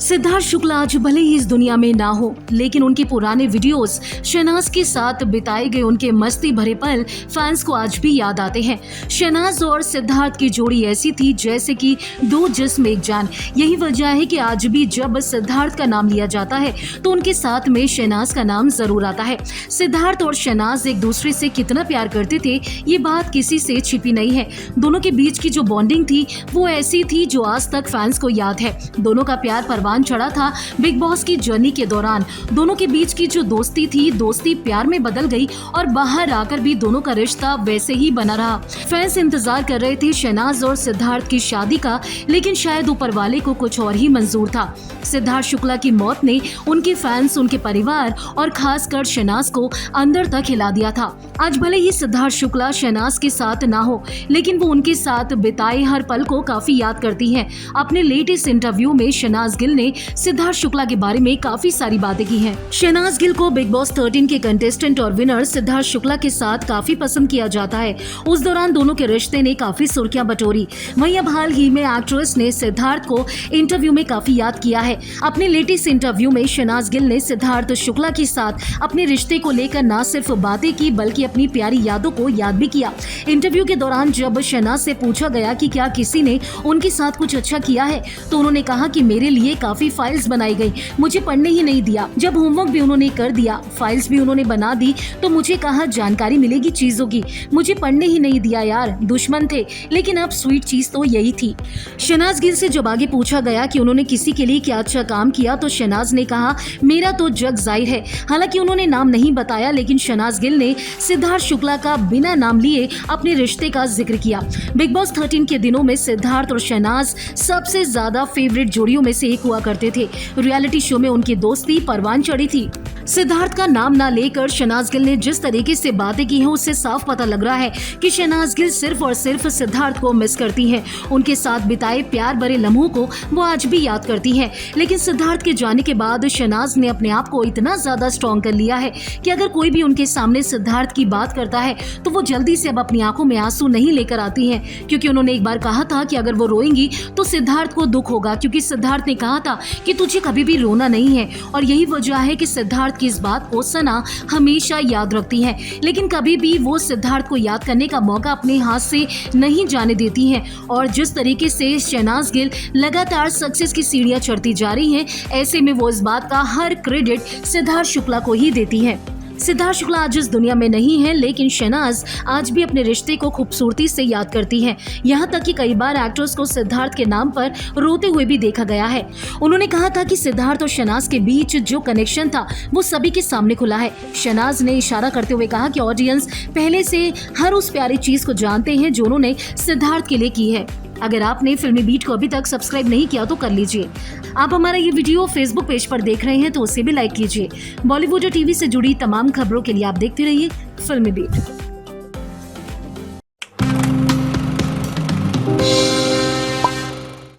सिद्धार्थ शुक्ला आज भले ही इस दुनिया में ना हो, लेकिन उनके पुराने वीडियोस, शहनाज के साथ बिताए गए उनके मस्ती भरे पल फैंस को आज भी याद आते हैं। शहनाज और सिद्धार्थ की जोड़ी ऐसी थी जैसे कि दो जिस्म एक जान। यही वजह है कि आज भी जब सिद्धार्थ का नाम लिया जाता है तो उनके साथ में शहनाज का नाम जरूर आता है। सिद्धार्थ और शहनाज एक दूसरे से कितना प्यार करते थे, ये बात किसी से छिपी नहीं है। दोनों के बीच की जो बॉन्डिंग थी वो ऐसी थी जो आज तक फैंस को याद है। दोनों का प्यार परवान चढ़ा था बिग बॉस की जर्नी के दौरान। दोनों के बीच की जो दोस्ती थी, दोस्ती प्यार में बदल गई और बाहर आकर भी दोनों का रिश्ता वैसे ही बना रहा। फैंस इंतजार कर रहे थे शहनाज और सिद्धार्थ की शादी का, लेकिन शायद ऊपर वाले को कुछ और ही मंजूर था। सिद्धार्थ शुक्ला की मौत ने उनके फैंस, उनके परिवार और खासकर शहनाज को अंदर तक हिला दिया था। आज भले ही सिद्धार्थ शुक्ला शहनाज के साथ ना हो, लेकिन वो उनके साथ बिताए हर पल को काफी याद करती हैं। अपने लेटेस्ट इंटरव्यू में शहनाज गिल ने सिद्धार्थ शुक्ला के बारे में काफी सारी बातें की हैं। शहनाज गिल को बिग बॉस 13 के कंटेस्टेंट और विनर सिद्धार्थ शुक्ला के साथ काफी पसंद किया जाता है। उस दौरान दोनों के रिश्ते ने काफी सुर्खियां बटोरी। वहीं अब हाल ही में एक्ट्रेस ने सिद्धार्थ को इंटरव्यू में काफी याद किया है। अपने लेटेस्ट इंटरव्यू में शहनाज गिल ने सिद्धार्थ शुक्ला के साथ अपने रिश्ते को लेकर न सिर्फ बातें की बल्कि अपनी प्यारी यादों को याद भी किया। इंटरव्यू के दौरान जब शहनाज से पूछा गया कि क्या किसी ने उनके साथ कुछ अच्छा किया है, तो उन्होंने कहा कि मेरे लिए काफी फाइल्स बनाई गई, मुझे पढ़ने ही नहीं दिया। जब होमवर्क भी उन्होंने कर दिया, फाइल्स भी उन्होंने बना दी, तो मुझे कहा जानकारी मिलेगी चीजों की, मुझे पढ़ने ही नहीं दिया यार, दुश्मन थे। लेकिन अब स्वीट चीज तो यही थी। शहनाज गिल से जब आगे पूछा गया कि उन्होंने किसी के लिए क्या अच्छा काम किया, तो शहनाज ने कहा मेरा तो जग जाहिर है। हालांकि उन्होंने नाम नहीं बताया, लेकिन शहनाज गिल ने सिद्धार्थ शुक्ला का बिना नाम लिए अपने रिश्ते का जिक्र किया। बिग बॉस 13 के दिनों में सिद्धार्थ और शहनाज सबसे ज्यादा फेवरेट जोड़ियों में से एक हुआ करते थे। रियलिटी शो में उनकी दोस्ती परवान चढ़ी थी। सिद्धार्थ का नाम ना लेकर शहनाज गिल ने जिस तरीके से बातें की हैं, उससे साफ पता लग रहा है कि शहनाज गिल सिर्फ और सिर्फ सिद्धार्थ को मिस करती हैं। उनके साथ बिताए प्यार भरे लम्हों को वो आज भी याद करती हैं। लेकिन सिद्धार्थ के जाने के बाद शहनाज ने अपने आप को इतना ज्यादा स्ट्रॉन्ग कर लिया है कि अगर कोई भी उनके सामने सिद्धार्थ की बात करता है तो वो जल्दी से अब अपनी आंखों में आंसू नहीं लेकर आती हैं, क्योंकि उन्होंने एक बार कहा था कि अगर वो रोएंगी तो सिद्धार्थ को दुख होगा, क्योंकि सिद्धार्थ ने कहा था कि तुझे कभी भी रोना नहीं है। और यही वजह है कि सिद्धार्थ की इस बात को सना हमेशा याद रखती हैं, लेकिन कभी भी वो सिद्धार्थ को याद करने का मौका अपने हाथ से नहीं जाने देती हैं। और जिस तरीके से शहनाज गिल लगातार सक्सेस की सीढ़ियां चढ़ती जा रही हैं, ऐसे में वो इस बात का हर क्रेडिट सिद्धार्थ शुक्ला को ही देती हैं। सिद्धार्थ शुक्ला आज इस दुनिया में नहीं है, लेकिन शहनाज आज भी अपने रिश्ते को खूबसूरती से याद करती हैं। यहाँ तक कि कई बार एक्ट्रेस को सिद्धार्थ के नाम पर रोते हुए भी देखा गया है। उन्होंने कहा था कि सिद्धार्थ और शहनाज के बीच जो कनेक्शन था वो सभी के सामने खुला है। शहनाज ने इशारा करते हुए कहा कि ऑडियंस पहले से हर उस प्यारी चीज को जानते हैं जो उन्होंने सिद्धार्थ के लिए की है। अगर आपने फिल्मी बीट को अभी तक सब्सक्राइब नहीं किया तो कर लीजिए। आप हमारा ये वीडियो फेसबुक पेज पर देख रहे हैं तो उसे भी लाइक कीजिए। बॉलीवुड और टीवी से जुड़ी तमाम खबरों के लिए आप देखते रहिए फिल्मी बीट।